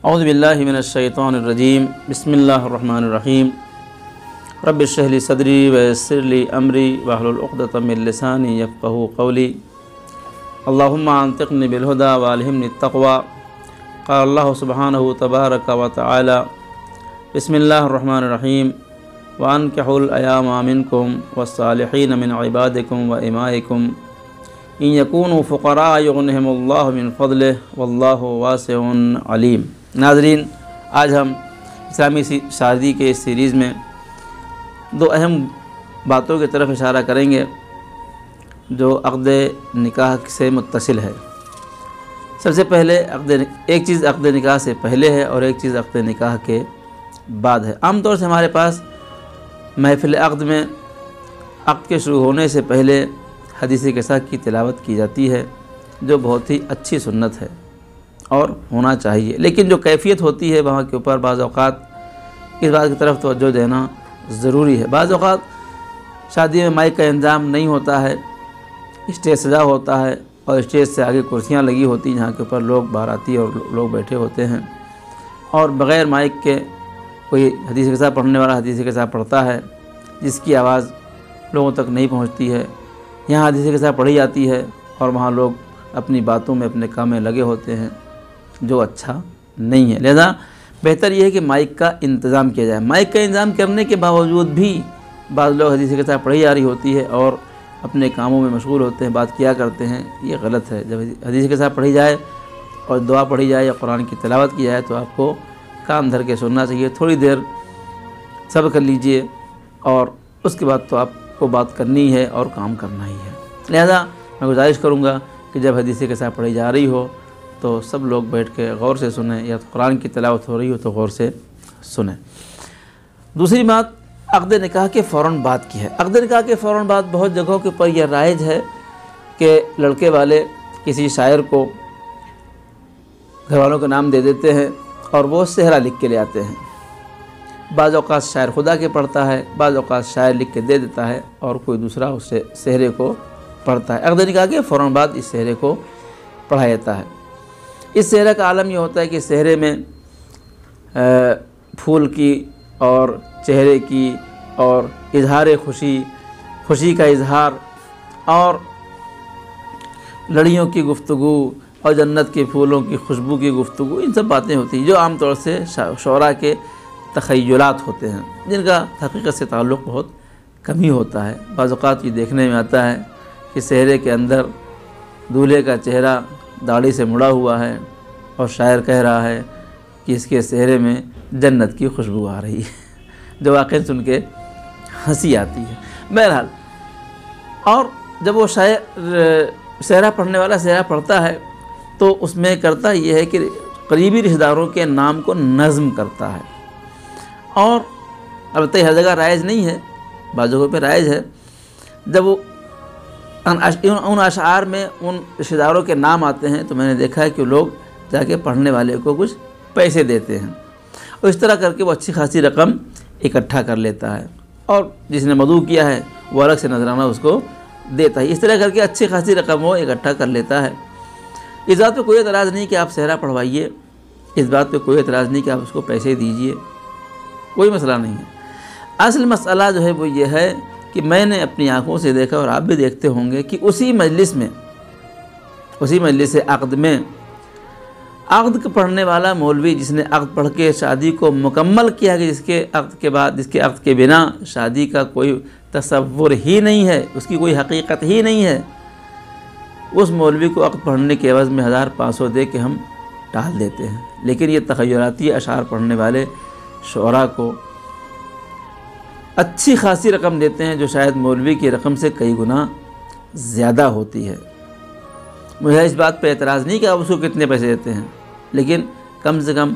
اعوذ باللہ من الشیطان الرجیم بسم اللہ الرحمن الرحیم رب اشرح لی صدری ویسر لی امری واحلل عقدۃ من لسانی یفقہوا قولی اللہم انطقنی بالہدی والہمنی التقوی قال اللہ سبحانہ تبارک و تعالی بسم اللہ الرحمن الرحیم وانکحوا الایام منکم والصالحین من عبادکم و امائکم ان یکونوا فقراء یغنہم اللہ من فضلہ واللہ واسع علیم۔ ناظرین، آج ہم اسلامی شادی کے اس سیریز میں دو اہم باتوں کی طرف اشارہ کریں گے جو عقد نکاح سے متصل ہے۔ سب سے پہلے ایک چیز عقد نکاح سے پہلے ہے اور ایک چیز عقد نکاح کے بعد ہے۔ عام طور سے ہمارے پاس محفل عقد میں عقد کے شروع ہونے سے پہلے حدیث قصہ کی تلاوت کی جاتی ہے جو بہت ہی اچھی سنت ہے اور ہونا چاہیے، لیکن جو کیفیت ہوتی ہے وہاں کے اوپر بعض اوقات اس بات کی طرف توجہ دینا ضروری ہے۔ بعض اوقات شادی میں مائک کا انتظام نہیں ہوتا ہے، اسٹیج سجا ہوتا ہے اور اسٹیج سے آگے کرسیاں لگی ہوتی ہیں جہاں کے اوپر لوگ باراتی اور لوگ بیٹھے ہوتے ہیں، اور بغیر مائک کے کوئی حدیث قصہ پڑھنے والا حدیث قصہ پڑھتا ہے جس کی آواز لوگوں تک نہیں پہنچتی ہے۔ یہاں حدیث قصہ پڑھی جاتی ہے اور وہاں لوگ اپنی باتوں میں اپنے کام میں لگے ہوتے ہیں، جو اچھا نہیں ہے۔ لہذا بہتر یہ ہے کہ مائک کا انتظام کیا جائے۔ مائک کا انتظام کرنے کے باوجود بھی بعض لوگ حدیث قصہ پڑھی جا رہی ہوتی ہے اور اپنے کاموں میں مشغول ہوتے ہیں، بات کیا کرتے ہیں، یہ غلط ہے۔ جب حدیث قصہ پڑھی جائے اور دعا پڑھی جائے یا قرآن کی تلاوت کی جائے تو آپ کو کان دھر کے سننا چاہیے، تھوڑی دیر صبر کر لیجئے اور اس کے بعد تو آپ کو بات کرنی ہے اور کام کرنا ہی ہے۔ لہذا میں گزارش کروں گا کہ جب حدیث قصہ پڑھی جا رہی ہو تو سب لوگ بیٹھ کے غور سے سنیں، یا قرآن کی تلاوت ہو رہی ہو تو غور سے سنیں۔ دوسری بات عقد نکاح کے فوراً بعد کی ہے۔ عقد نکاح کے فوراً بعد بہت جگہوں کے اوپر یہ رائج ہے کہ لڑکے والے کسی شاعر کو گھر والوں کا نام دے دیتے ہیں اور وہ صحرا لکھ کے لے آتے ہیں۔ بعض اوقات شاعر خدا کے پڑھتا ہے، بعض اوقات شاعر لکھ کے دے دیتا ہے اور کوئی دوسرا اس سے صحرے کو پڑھتا ہے۔ عقد نکاح کے فوراً بعد اس صحرے کو پڑھا جاتا ہے۔ اس صحرے کا عالم یہ ہوتا ہے کہ صحرے میں پھول کی اور چہرے کی اور اظہار خوشی کا اظہار اور لڑیوں کی گفتگو اور جنت کے پھولوں کی خوشبو کی گفتگو، ان سب باتیں ہوتی ہیں جو عام طور سے شعراء کے تخیلات ہوتے ہیں جن کا حقیقت سے تعلق بہت کم ہی ہوتا ہے۔ بعض اوقات یہ دیکھنے میں آتا ہے کہ صحرے کے اندر دولہے کا چہرہ داڑھی سے مڑا ہوا ہے اور شاعر کہہ رہا ہے کہ اس کے صحرے میں جنت کی خوشبو آ رہی ہے، جو واقعی سن کے ہنسی آتی ہے۔ بہرحال، اور جب وہ صحرا پڑھنے والا صحرا پڑھتا ہے تو اس میں کرتا یہ ہے کہ قریبی رشتہ داروں کے نام کو نظم کرتا ہے، اور البتہ ہر جگہ رائج نہیں ہے، بعض جگہوں پہ رائج ہے۔ جب وہ ان اشعار میں ان رشتہ داروں کے نام آتے ہیں تو میں نے دیکھا ہے کہ لوگ جا کے پڑھنے والے کو کچھ پیسے دیتے ہیں اور اس طرح کر کے وہ اچھی خاصی رقم اکٹھا کر لیتا ہے، اور جس نے مدعو کیا ہے وہ الگ سے نذرانہ اس کو دیتا ہے۔ اس طرح کر کے اچھی خاصی رقم وہ اکٹھا کر لیتا ہے۔ اس بات پہ کوئی اعتراض نہیں کہ آپ صحرا پڑھوائیے، اس بات پہ کوئی اعتراض نہیں کہ آپ اس کو پیسے دیجئے، کوئی مسئلہ نہیں ہے۔ اصل مسئلہ جو ہے وہ یہ ہے کہ میں نے اپنی آنکھوں سے دیکھا اور آپ بھی دیکھتے ہوں گے کہ اسی مجلس عقد میں عقد پڑھنے والا مولوی جس نے عقد پڑھ کے شادی کو مکمل کیا کہ جس کے عقد کے بنا شادی کا کوئی تصور ہی نہیں ہے، اس کی کوئی حقیقت ہی نہیں ہے، اس مولوی کو عقد پڑھنے کے عوض میں 1500 دے کے ہم ٹال دیتے ہیں۔ لیکن یہ تخیلاتی اشعار پڑھنے والے شعراء کو اچھی خاصی رقم دیتے ہیں جو شاید مولوی کی رقم سے کئی گنا زیادہ ہوتی ہے۔ مجھے اس بات پہ اعتراض نہیں کہ آپ اس کو کتنے پیسے دیتے ہیں، لیکن کم سے کم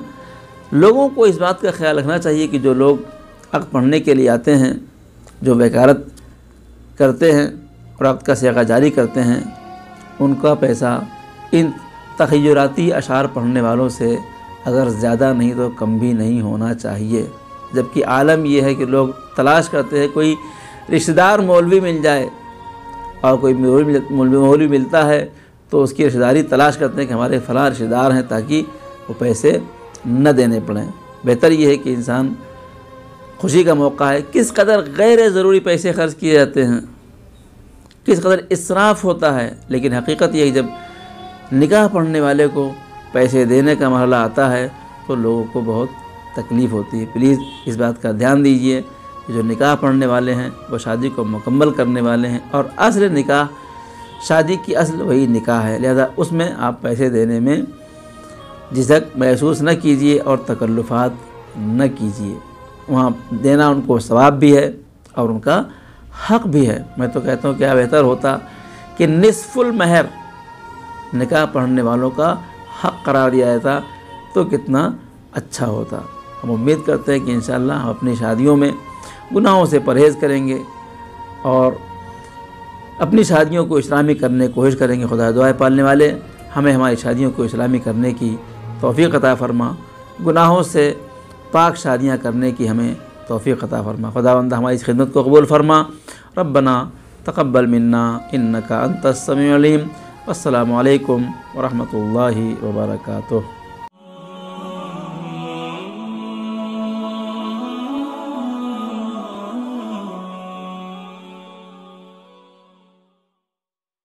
لوگوں کو اس بات کا خیال رکھنا چاہیے کہ جو لوگ عقد پڑھنے کے لیے آتے ہیں، جو وکالت کرتے ہیں اور عقد کا صیغہ جاری کرتے ہیں، ان کا پیسہ ان تخیلاتی اشعار پڑھنے والوں سے اگر زیادہ نہیں تو کم بھی نہیں ہونا چاہیے۔ جبکہ عالم یہ ہے کہ لوگ تلاش کرتے ہیں کوئی رشتہ دار مولوی مل جائے، اور کوئی مولوی ملتا ہے تو اس کی رشتہ داری تلاش کرتے ہیں کہ ہمارے فلاں رشتہ دار ہیں تاکہ وہ پیسے نہ دینے پڑیں۔ بہتر یہ ہے کہ انسان خوشی کا موقع ہے، کس قدر غیر ضروری پیسے خرچ کیے جاتے ہیں، کس قدر اسراف ہوتا ہے، لیکن حقیقت یہ ہے جب نکاح پڑھنے والے کو پیسے دینے کا مرحلہ آتا ہے تو لوگوں کو بہت تکلیف ہوتی ہے۔ پلیز اس بات کا دھیان دیجئے کہ جو نکاح پڑھنے والے ہیں وہ شادی کو مکمل کرنے والے ہیں، اور اصل نکاح، شادی کی اصل وہی نکاح ہے، لہذا اس میں آپ پیسے دینے میں جھجک محسوس نہ کیجئے اور تکلفات نہ کیجئے۔ وہاں دینا ان کو ثواب بھی ہے اور ان کا حق بھی ہے۔ میں تو کہتا ہوں کیا بہتر ہوتا کہ نصف المہر نکاح پڑھنے والوں کا حق قرار دیا جاتا تو کتنا اچھا ہوتا۔ ہم امید کرتے ہیں کہ انشاءاللہ ہم اپنی شادیوں میں گناہوں سے پرہیز کریں گے اور اپنی شادیوں کو اسلامی کرنے کی کوشش کریں گے۔ خدا دعائے پالنے والے ہمیں ہماری شادیوں کو اسلامی کرنے کی توفیق عطا فرما، گناہوں سے پاک شادیاں کرنے کی ہمیں توفیق عطا فرما۔ خداوند ہماری اس خدمت کو قبول فرما۔ ربنا تقبل منا انک انت السمیع العلیم۔ السلام علیکم ورحمۃ اللہ وبرکاتہ۔